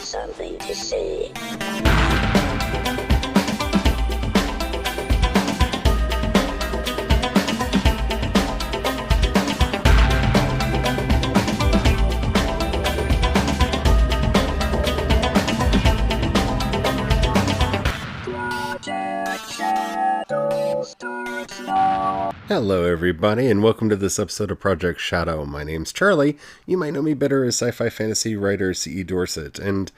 something to say. Hello everybody, and welcome to this episode of Project Shadow. My name's Charlie. You might know me better as sci-fi fantasy writer C.E. Dorset, and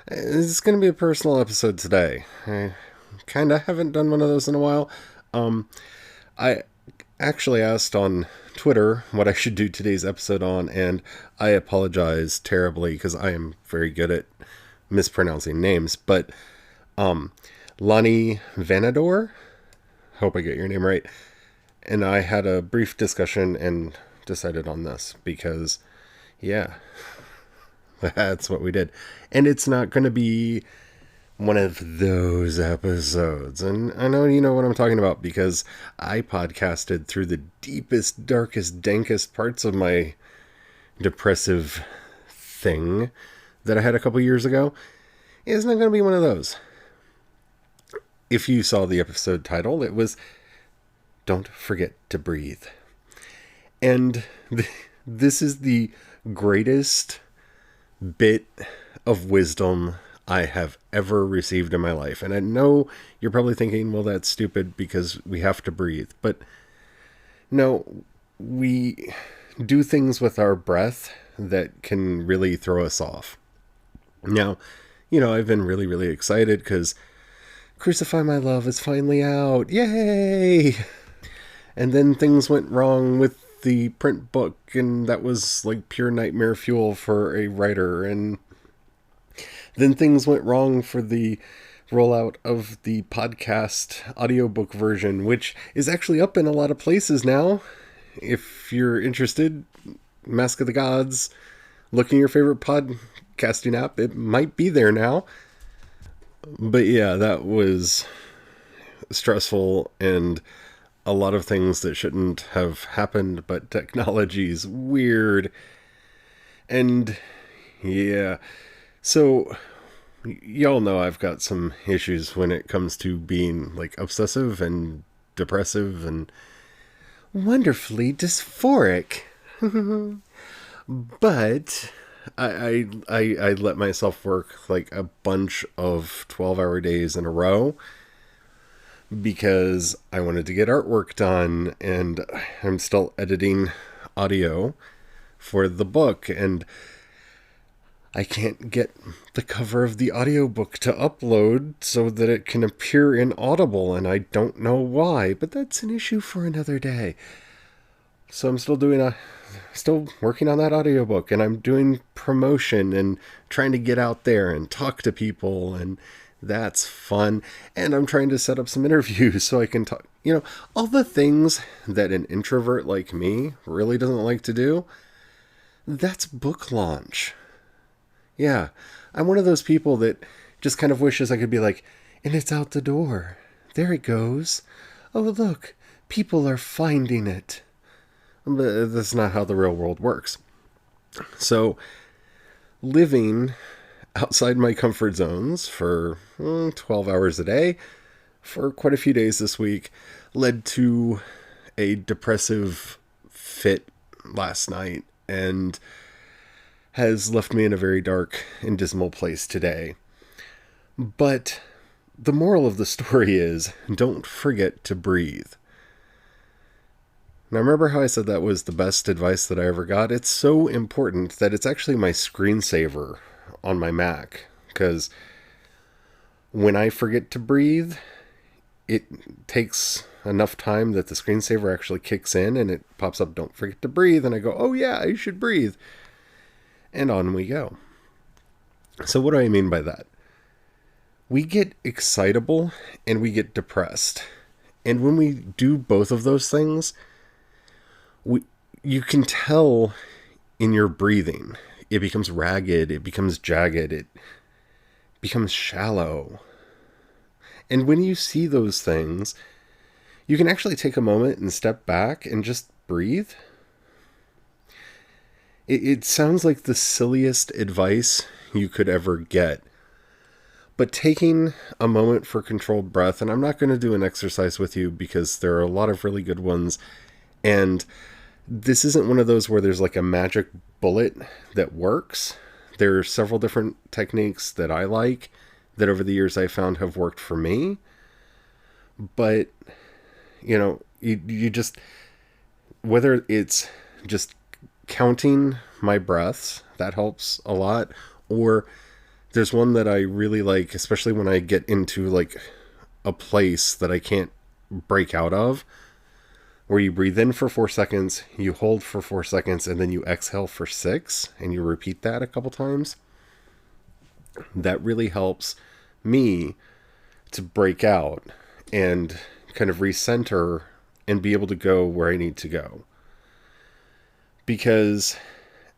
this is going to be a personal episode today. I kind of haven't done one of those in a while. I actually asked on Twitter what I should do today's episode on, and I apologize terribly because I am very good at mispronouncing names, but Lonnie Vanador, hope I get your name right, and I had a brief discussion and decided on this because, yeah, that's what we did. And it's not going to be one of those episodes. And I know you know what I'm talking about because I podcasted through the deepest, darkest, dankest parts of my depressive thing that I had a couple years ago. It's not going to be one of those. If you saw the episode title, it was Don't Forget to Breathe. And this is the greatest bit of wisdom I have ever received in my life. And I know you're probably thinking, well, that's stupid because we have to breathe. But no, we do things with our breath that can really throw us off. Now, you know, I've been really, really excited because Crucify My Love is finally out. Yay! And then things went wrong with the print book, and that was like pure nightmare fuel for a writer. And then things went wrong for the rollout of the podcast audiobook version, which is actually up in a lot of places now. If you're interested, Mask of the Gods, look in your favorite podcasting app. It might be there now. But yeah, that was stressful and a lot of things that shouldn't have happened, but technology's weird. And yeah, so y'all know I've got some issues when it comes to being like obsessive and depressive and wonderfully dysphoric. But I let myself work like a bunch of 12-hour days in a row because I wanted to get artwork done, and I'm still editing audio for the book, and I can't get the cover of the audiobook to upload so that it can appear in Audible, and I don't know why, but that's an issue for another day. So I'm still working on that audiobook, and I'm doing promotion and trying to get out there and talk to people, and that's fun. And I'm trying to set up some interviews so I can talk, you know, all the things that an introvert like me really doesn't like to do. That's book launch. Yeah, I'm one of those people that just kind of wishes I could be like, and it's out the door. There it goes. Oh, look, people are finding it. But that's not how the real world works. So, living outside my comfort zones for 12 hours a day for quite a few days this week led to a depressive fit last night and has left me in a very dark and dismal place today. But the moral of the story is, don't forget to breathe. Now, remember how I said that was the best advice that I ever got? It's so important that it's actually my screensaver on my Mac, because when I forget to breathe, it takes enough time that the screensaver actually kicks in and it pops up, don't forget to breathe, and I go, oh yeah, I should breathe. And on we go. So what do I mean by that? We get excitable and we get depressed. And when we do both of those things, you can tell in your breathing. It becomes ragged, it becomes jagged, it becomes shallow. And when you see those things, you can actually take a moment and step back and just breathe. It sounds like the silliest advice you could ever get. But taking a moment for controlled breath, and I'm not going to do an exercise with you because there are a lot of really good ones. And this isn't one of those where there's like a magic bullet that works. There are several different techniques that I like that over the years I found have worked for me. But, you just, whether it's just counting my breaths, that helps a lot, or there's one that I really like, especially when I get into like a place that I can't break out of, where you breathe in for 4 seconds, you hold for 4 seconds, and then you exhale for 6, and you repeat that a couple times. That really helps me to break out and kind of recenter and be able to go where I need to go. Because,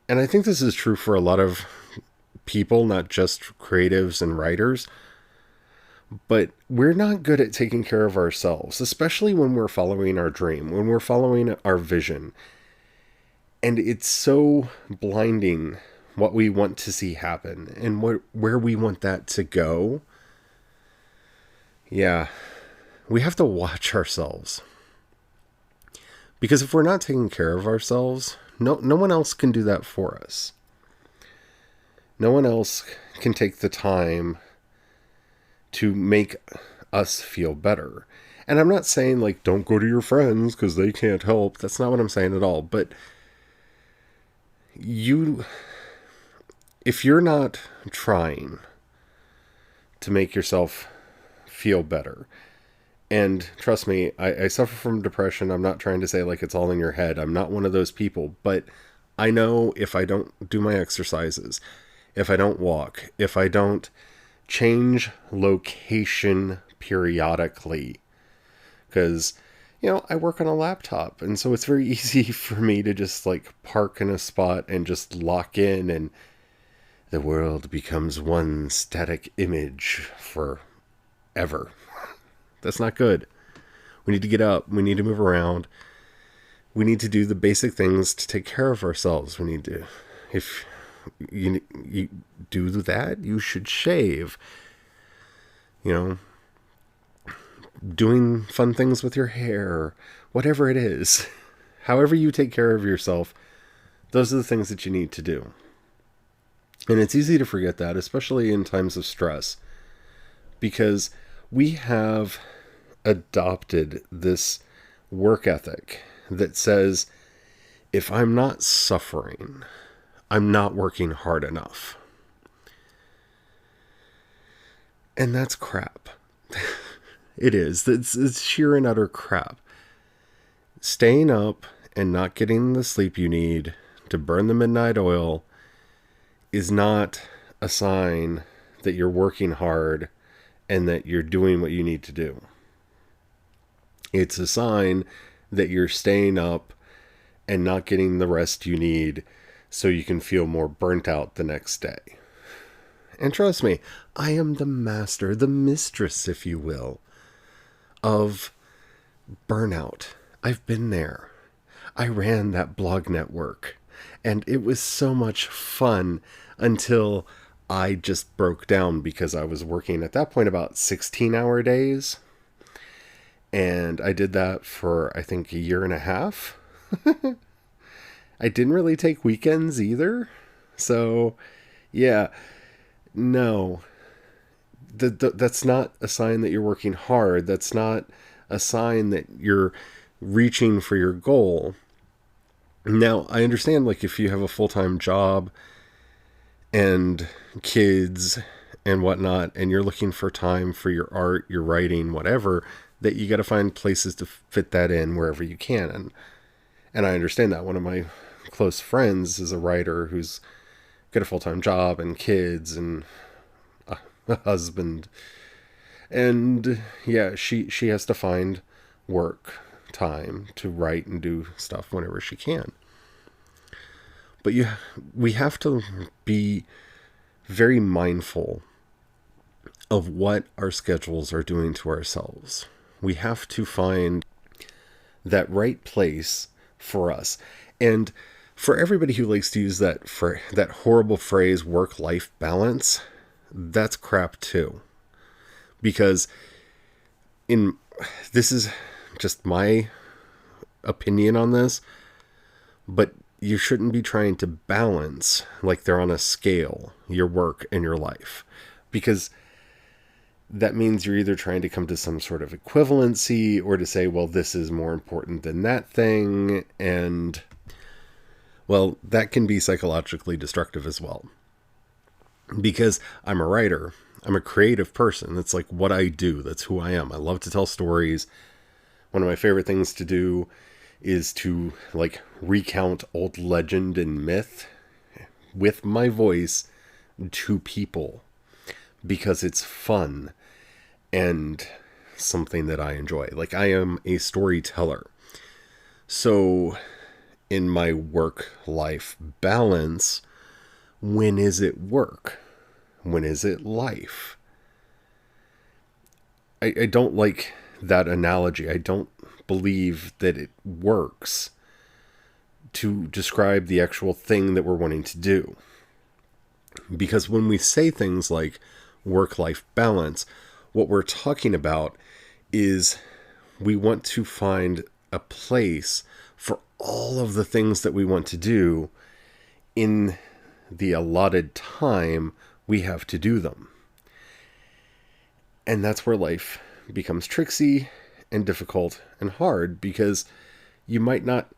and I think this is true for a lot of people, not just creatives and writers, but we're not good at taking care of ourselves, especially when we're following our dream, when we're following our vision. And it's so blinding what we want to see happen and where we want that to go. Yeah, we have to watch ourselves. Because if we're not taking care of ourselves, no one else can do that for us. No one else can take the time to make us feel better. And I'm not saying like don't go to your friends because they can't help. That's not what I'm saying at all. But if you're not trying to make yourself feel better, and trust me, I suffer from depression. I'm not trying to say like it's all in your head. I'm not one of those people. But I know if I don't do my exercises, if I don't walk, if I don't change location periodically, because, I work on a laptop, and so it's very easy for me to just like park in a spot and just lock in, and the world becomes one static image forever. That's not good. We need to get up. We need to move around. We need to do the basic things to take care of ourselves. We need to, if you do that, you should shave. Doing fun things with your hair, whatever it is. However you take care of yourself, those are the things that you need to do. And it's easy to forget that, especially in times of stress, because we have adopted this work ethic that says, if I'm not suffering, I'm not working hard enough. And that's crap. It is. It's sheer and utter crap. Staying up and not getting the sleep you need to burn the midnight oil is not a sign that you're working hard and that you're doing what you need to do. It's a sign that you're staying up and not getting the rest you need so you can feel more burnt out the next day. And trust me, I am the master, the mistress, if you will, of burnout. I've been there. I ran that blog network, and it was so much fun until I just broke down because I was working at that point about 16-hour days. And I did that for, I think, a year and a half. I didn't really take weekends either. So, yeah, no. That's not a sign that you're working hard. That's not a sign that you're reaching for your goal. Now, I understand, like, if you have a full-time job and kids and whatnot, and you're looking for time for your art, your writing, whatever, that you got to find places to fit that in wherever you can. And I understand that. One of my close friends is a writer who's got a full-time job and kids and a husband. And yeah, she has to find work time to write and do stuff whenever she can. But we have to be very mindful of what our schedules are doing to ourselves. We have to find that right place for us. And For everybody who likes to use that horrible phrase work-life balance, that's crap too. Because in this is just my opinion on this, but you shouldn't be trying to balance like they're on a scale, your work and your life. Because that means you're either trying to come to some sort of equivalency or to say, well, this is more important than that thing. And, well, that can be psychologically destructive as well. Because I'm a writer, I'm a creative person. That's like what I do. That's who I am. I love to tell stories. One of my favorite things to do is to like recount old legend and myth with my voice to people because it's fun and something that I enjoy. Like, I am a storyteller. So in my work-life balance, when is it work? When is it life? I don't like that analogy. I don't believe that it works to describe the actual thing that we're wanting to do. Because when we say things like work-life balance, what we're talking about is we want to find a place for all of the things that we want to do in the allotted time we have to do them. And that's where life becomes tricksy and difficult and hard, because you might not...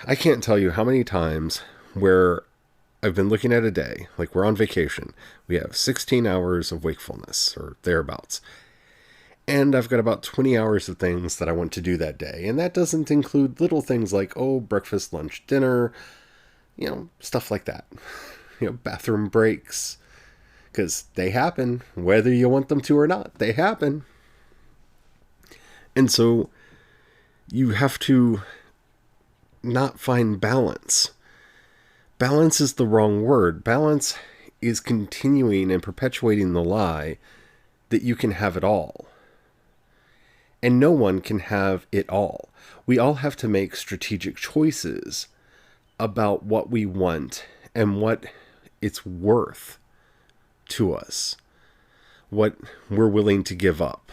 I can't tell you how many times where I've been looking at a day, like we're on vacation, we have 16 hours of wakefulness or thereabouts, and I've got about 20 hours of things that I want to do that day. And that doesn't include little things like, breakfast, lunch, dinner, stuff like that. Bathroom breaks, because they happen, whether you want them to or not, they happen. And so you have to not find balance. Balance is the wrong word. Balance is continuing and perpetuating the lie that you can have it all. And no one can have it all. We all have to make strategic choices about what we want and what it's worth to us, what we're willing to give up,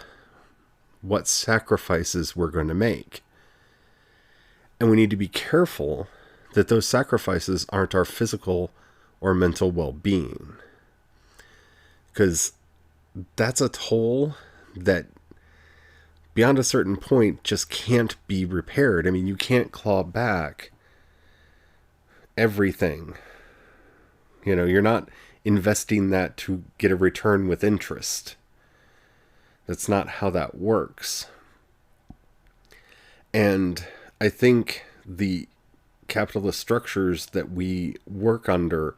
what sacrifices we're going to make. And we need to be careful that those sacrifices aren't our physical or mental well-being, because that's a toll that beyond a certain point just can't be repaired. I mean, you can't claw back everything. You're not investing that to get a return with interest. That's not how that works. And I think the capitalist structures that we work under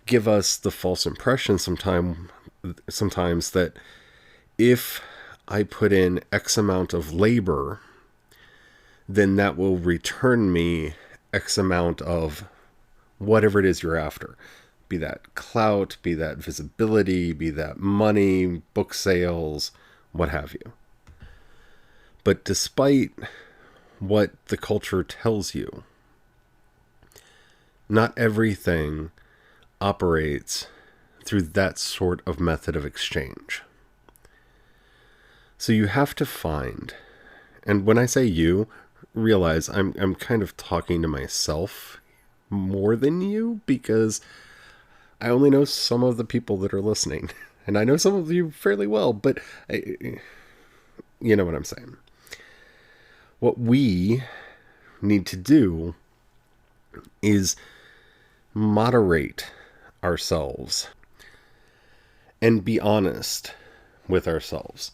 give us the false impression sometimes that if I put in X amount of labor, then that will return me X amount of whatever it is you're after. Be that clout, be that visibility, be that money, book sales, what have you. But despite what the culture tells you, not everything operates through that sort of method of exchange. So you have to find, and when I say you, realize I'm kind of talking to myself more than you, because I only know some of the people that are listening, and I know some of you fairly well, but you know what I'm saying. What we need to do is moderate ourselves and be honest with ourselves.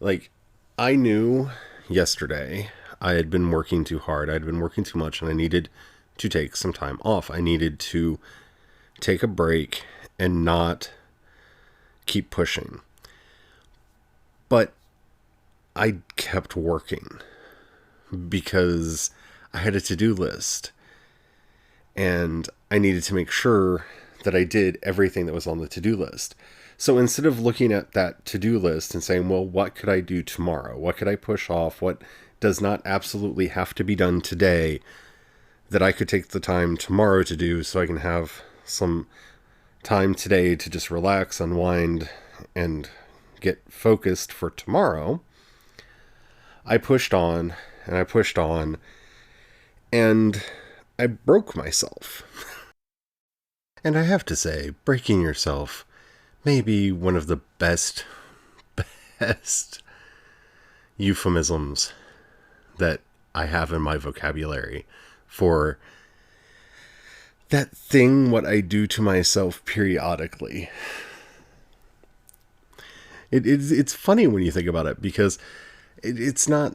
Like, I knew yesterday I had been working too hard. I had been working too much, and I needed to take some time off. I needed to take a break and not keep pushing. But I kept working because I had a to-do list, and I needed to make sure that I did everything that was on the to-do list. So instead of looking at that to-do list and saying, well, what could I do tomorrow? What could I push off? What does not absolutely have to be done today? that I could take the time tomorrow to do so I can have some time today to just relax, unwind, and get focused for tomorrow, I pushed on and I pushed on and I broke myself. And I have to say, breaking yourself may be one of the best euphemisms that I have in my vocabulary for that thing what I do to myself periodically. It's funny when you think about it, because it's not,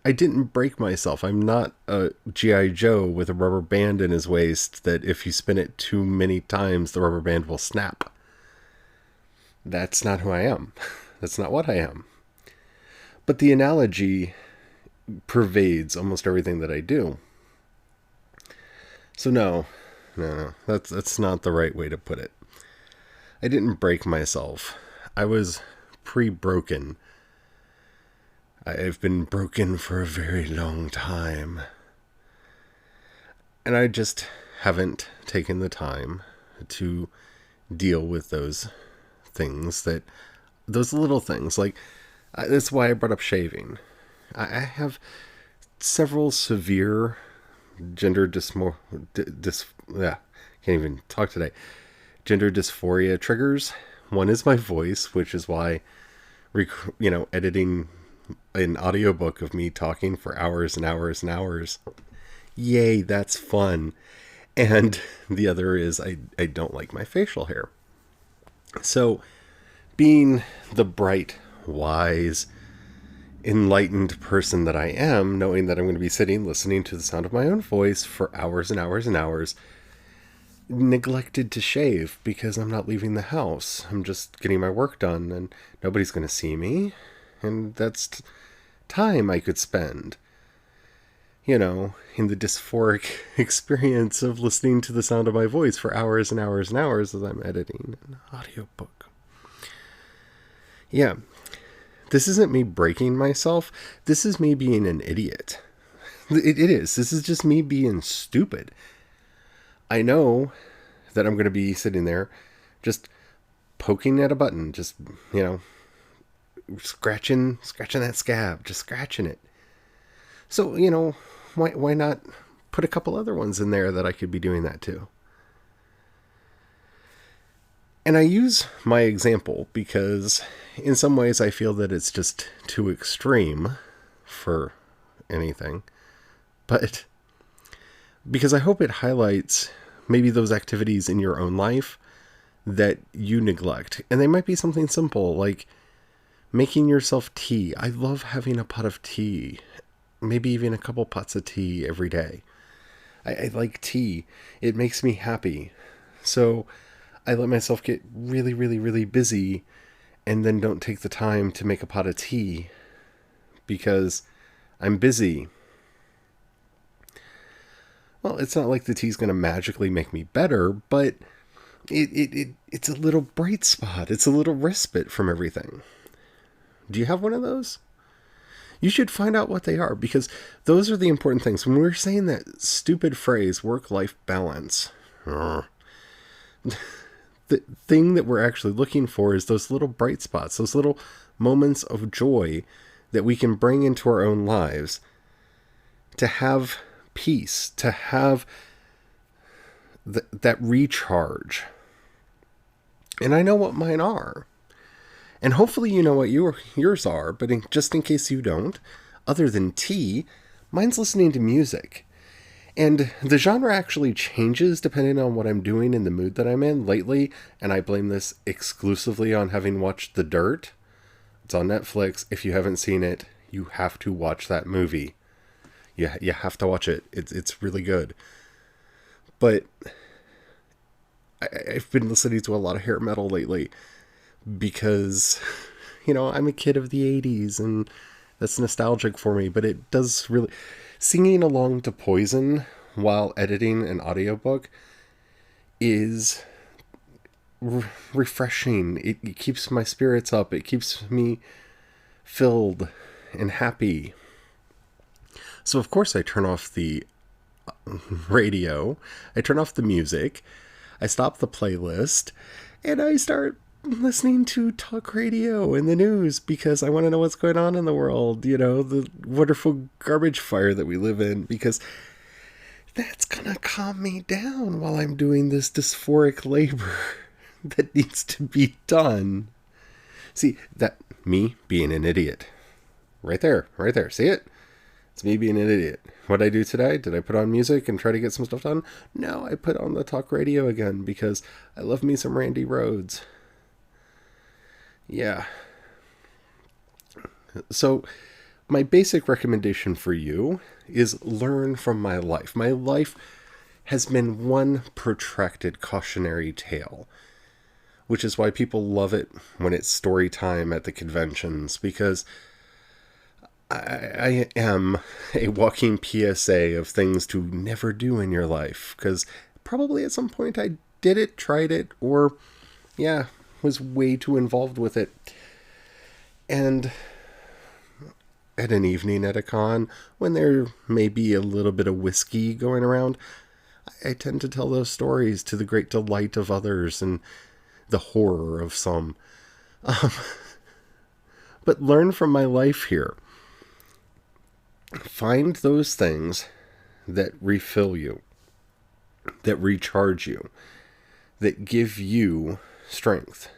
I didn't break myself. I'm not a G.I. Joe with a rubber band in his waist that if you spin it too many times, the rubber band will snap. That's not who I am. That's not what I am. But the analogy pervades almost everything that I do. So no, that's not the right way to put it. I didn't break myself. I was pre-broken. I've been broken for a very long time. And I just haven't taken the time to deal with those things, those little things. Like, that's why I brought up shaving. I have several severe gender can't even talk today. Gender dysphoria triggers. One is my voice, which is why, editing an audiobook of me talking for hours and hours and hours. Yay, that's fun. And the other is I don't like my facial hair. So, being the bright, wise, enlightened person that I am, knowing that I'm going to be sitting listening to the sound of my own voice for hours and hours and hours, neglected to shave because I'm not leaving the house. I'm just getting my work done and nobody's going to see me. And that's time I could spend, in the dysphoric experience of listening to the sound of my voice for hours and hours and hours as I'm editing an audiobook. Yeah. This isn't me breaking myself. This is me being an idiot. It is. This is just me being stupid. I know that I'm going to be sitting there just poking at a button, just, scratching that scab, just scratching it. So, why not put a couple other ones in there that I could be doing that too? And I use my example because in some ways I feel that it's just too extreme for anything. But because I hope it highlights maybe those activities in your own life that you neglect. And they might be something simple like making yourself tea. I love having a pot of tea. Maybe even a couple pots of tea every day. I like tea. It makes me happy. So I let myself get really, really, really busy and then don't take the time to make a pot of tea because I'm busy. Well, it's not like the tea's going to magically make me better, but it's a little bright spot. It's a little respite from everything. Do you have one of those? You should find out what they are, because those are the important things. When we're saying that stupid phrase, work-life balance, the thing that we're actually looking for is those little bright spots, those little moments of joy that we can bring into our own lives to have peace, to have that recharge. And I know what mine are. And hopefully you know what yours are, but just in case you don't, other than tea, mine's listening to music. And the genre actually changes depending on what I'm doing in the mood that I'm in lately, and I blame this exclusively on having watched The Dirt. It's on Netflix. If you haven't seen it, you have to watch that movie. Yeah, you have to watch it. It's really good. But I've been listening to a lot of hair metal lately because, I'm a kid of the 80s and that's nostalgic for me, but it does really... Singing along to Poison while editing an audiobook is refreshing. It keeps my spirits up. It keeps me filled and happy. So of course I turn off the radio, I turn off the music, I stop the playlist, and I start listening to talk radio and the news because I want to know what's going on in the world, the wonderful garbage fire that we live in, because that's gonna calm me down while I'm doing this dysphoric labor that needs to be done. See, that me being an idiot. Right there. See it? It's me being an idiot. What I do today? Did I put on music and try to get some stuff done? No, I put on the talk radio again because I love me some Randy Rhoads. Yeah. So, my basic recommendation for you is learn from my life. My life has been one protracted cautionary tale, which is why people love it when it's story time at the conventions, because I am a walking PSA of things to never do in your life, because probably at some point I did it, tried it, or, was way too involved with it. And at an evening at a con, when there may be a little bit of whiskey going around, I tend to tell those stories to the great delight of others and the horror of some. But learn from my life here. Find those things that refill you, that recharge you, that give you strength.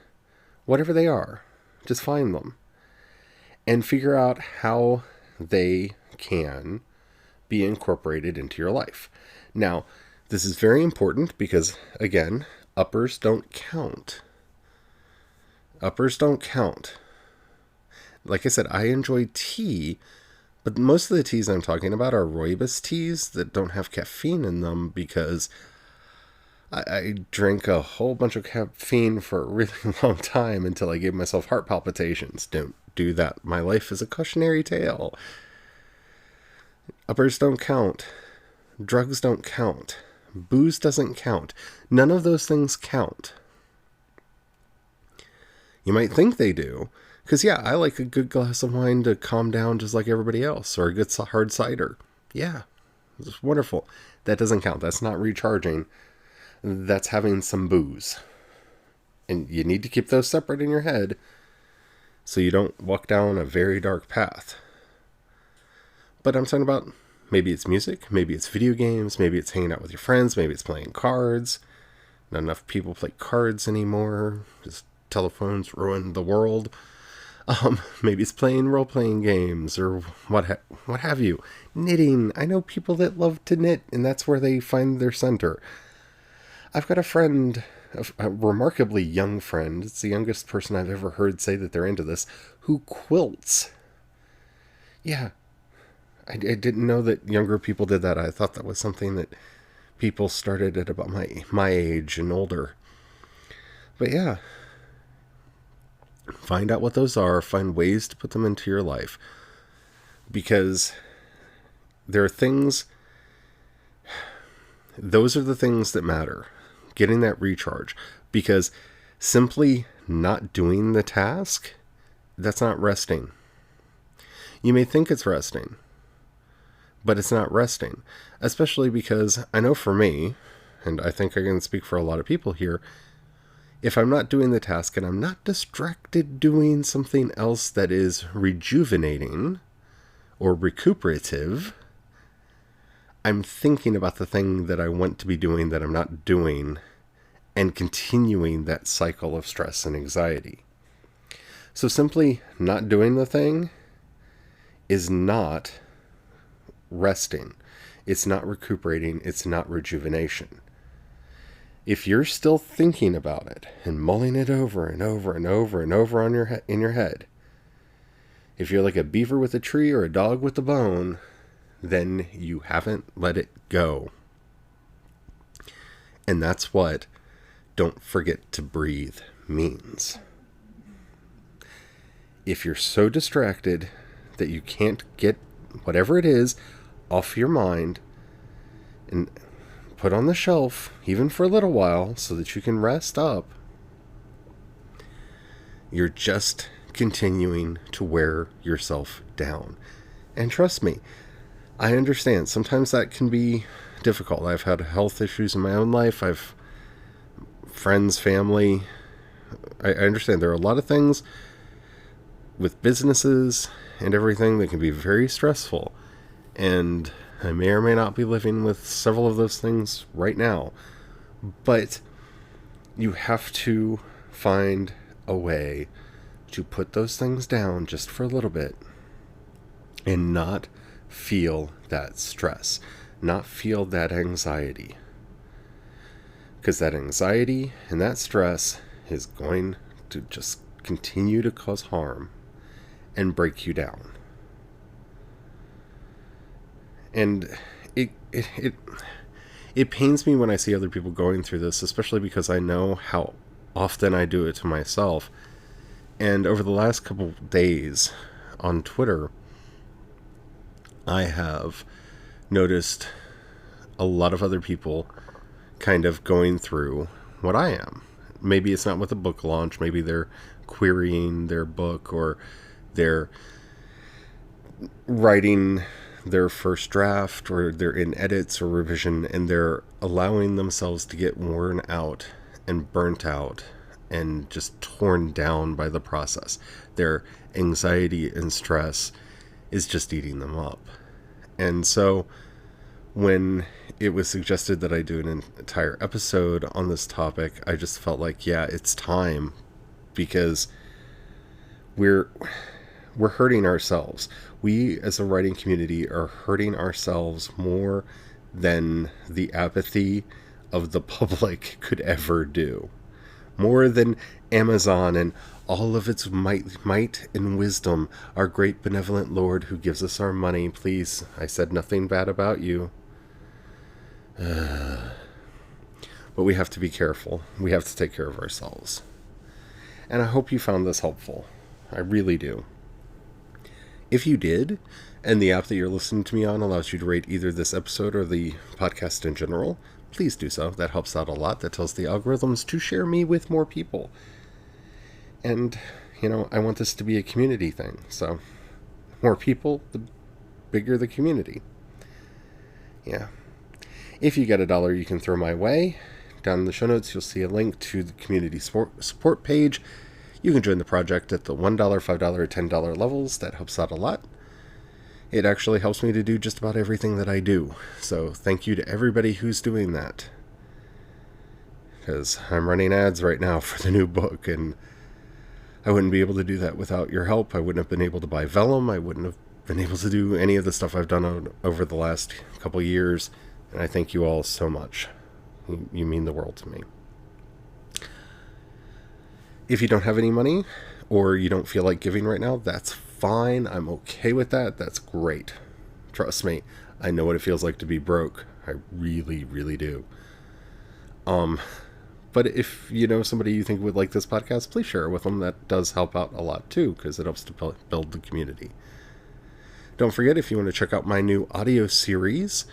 Whatever they are, just find them. And figure out how they can be incorporated into your life. Now, this is very important because, again, uppers don't count. Uppers don't count. Like I said, I enjoy tea, but most of the teas I'm talking about are rooibos teas that don't have caffeine in them, because I drank a whole bunch of caffeine for a really long time until I gave myself heart palpitations. Don't do that. My life is a cautionary tale. Uppers don't count. Drugs don't count. Booze doesn't count. None of those things count. You might think they do, because I like a good glass of wine to calm down just like everybody else, or a good hard cider. Yeah, it's wonderful. That doesn't count. That's not recharging. That's having some booze. And you need to keep those separate in your head so you don't walk down a very dark path. But I'm talking about, maybe it's music, maybe it's video games, maybe it's hanging out with your friends, maybe it's playing cards. Not enough people play cards anymore. Just telephones ruin the world. Maybe it's playing role-playing games, or what have you. Knitting. I know people that love to knit, and that's where they find their center. I've got a friend, a remarkably young friend, it's the youngest person I've ever heard say that they're into this, who quilts. Yeah, I didn't know that younger people did that. I thought that was something that people started at about my age and older. But yeah, find out what those are, find ways to put them into your life. Because there are things, those are the things that matter. Getting that recharge. Because simply not doing the task, that's not resting. You may think it's resting, but it's not resting. Especially because I know for me, and I think I can speak for a lot of people here, if I'm not doing the task and I'm not distracted doing something else that is rejuvenating or recuperative, I'm thinking about the thing that I want to be doing that I'm not doing, and continuing that cycle of stress and anxiety. So simply not doing the thing is not resting. It's not recuperating. It's not rejuvenation. If you're still thinking about it and mulling it over and over and over and over on in your head, if you're like a beaver with a tree or a dog with a bone, then you haven't let it go. And that's what don't forget to breathe means. If you're so distracted that you can't get whatever it is off your mind and put on the shelf, even for a little while, so that you can rest up, you're just continuing to wear yourself down. And trust me, I understand. Sometimes that can be difficult. I've had health issues in my own life. I've friends, family. I understand there are a lot of things with businesses and everything that can be very stressful. And I may or may not be living with several of those things right now. But you have to find a way to put those things down just for a little bit and not feel that stress, not feel that anxiety. Because that anxiety and that stress is going to just continue to cause harm and break you down. And it pains me when I see other people going through this, especially because I know how often I do it to myself. And over the last couple days on Twitter, I have noticed a lot of other people kind of going through what I am. Maybe it's not with a book launch. Maybe they're querying their book, or they're writing their first draft, or they're in edits or revision, and they're allowing themselves to get worn out and burnt out and just torn down by the process. Their anxiety and stress is just eating them up. And so when it was suggested that I do an entire episode on this topic, I just felt like, yeah, it's time, because we're hurting ourselves. We as a writing community are hurting ourselves more than the apathy of the public could ever do. More than Amazon and all of its might and wisdom, our great benevolent Lord who gives us our money. Please, I said nothing bad about you. But we have to be careful. We have to take care of ourselves. And I hope you found this helpful. I really do. If you did, and the app that you're listening to me on allows you to rate either this episode or the podcast in general, please do so. That helps out a lot. That tells the algorithms to share me with more people. And, I want this to be a community thing. So, more people, the bigger the community. Yeah. If you get $1 you can throw my way, down in the show notes you'll see a link to the community support page. You can join the project at the $1, $5, or $10 levels. That helps out a lot. It actually helps me to do just about everything that I do. So thank you to everybody who's doing that. Because I'm running ads right now for the new book, and I wouldn't be able to do that without your help. I wouldn't have been able to buy vellum. I wouldn't have been able to do any of the stuff I've done over the last couple years. And I thank you all so much. You mean the world to me. If you don't have any money, or you don't feel like giving right now, that's fine. I'm okay with that. That's great. Trust me, I know what it feels like to be broke. I really, really do. But if you know somebody you think would like this podcast, please share it with them. That does help out a lot too, because it helps to build the community. Don't forget, if you want to check out my new audio series,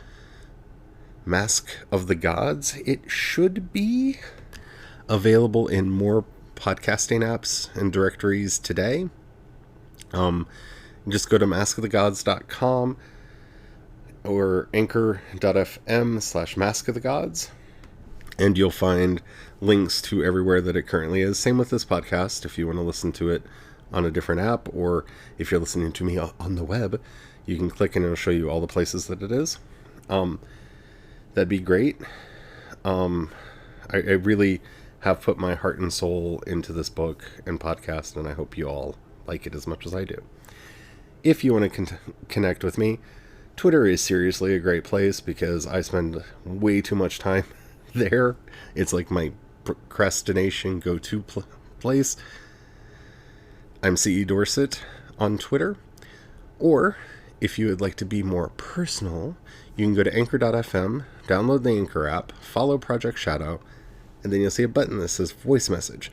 Mask of the Gods, it should be available in more podcasting apps and directories today. Just go to maskofthegods.com or anchor.fm/maskofthegods, and you'll find links to everywhere that it currently is. Same with this podcast. If you want to listen to it on a different app, or if you're listening to me on the web, you can click and it'll show you all the places that it is. That'd be great. I really have put my heart and soul into this book and podcast, and I hope you all like it as much as I do. If you want to connect with me, Twitter is seriously a great place, because I spend way too much time there. It's like my procrastination go-to place. I'm CE Dorset on Twitter. Or, if you would like to be more personal, you can go to anchor.fm, download the Anchor app, follow Project Shadow, and then you'll see a button that says voice message.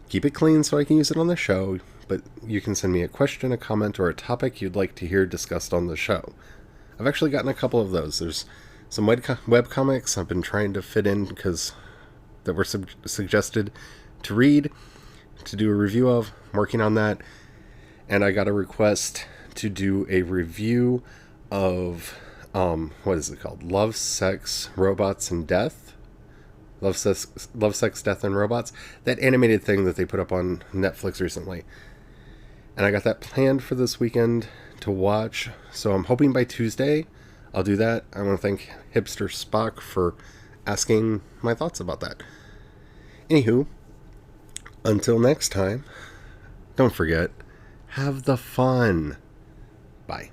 Keep it clean so I can use it on the show, but you can send me a question, a comment, or a topic you'd like to hear discussed on the show. I've actually gotten a couple of those. There's some webcomics I've been trying to fit in that were suggested to read, to do a review of. I'm working on that. And I got a request to do a review of What is it called? Love, Sex, Robots, and Death. Love, Sex, Death, and Robots. That animated thing that they put up on Netflix recently. And I got that planned for this weekend to watch. So I'm hoping by Tuesday I'll do that. I want to thank Hipster Spock for asking my thoughts about that. Anywho, until next time, don't forget, have the fun. Bye.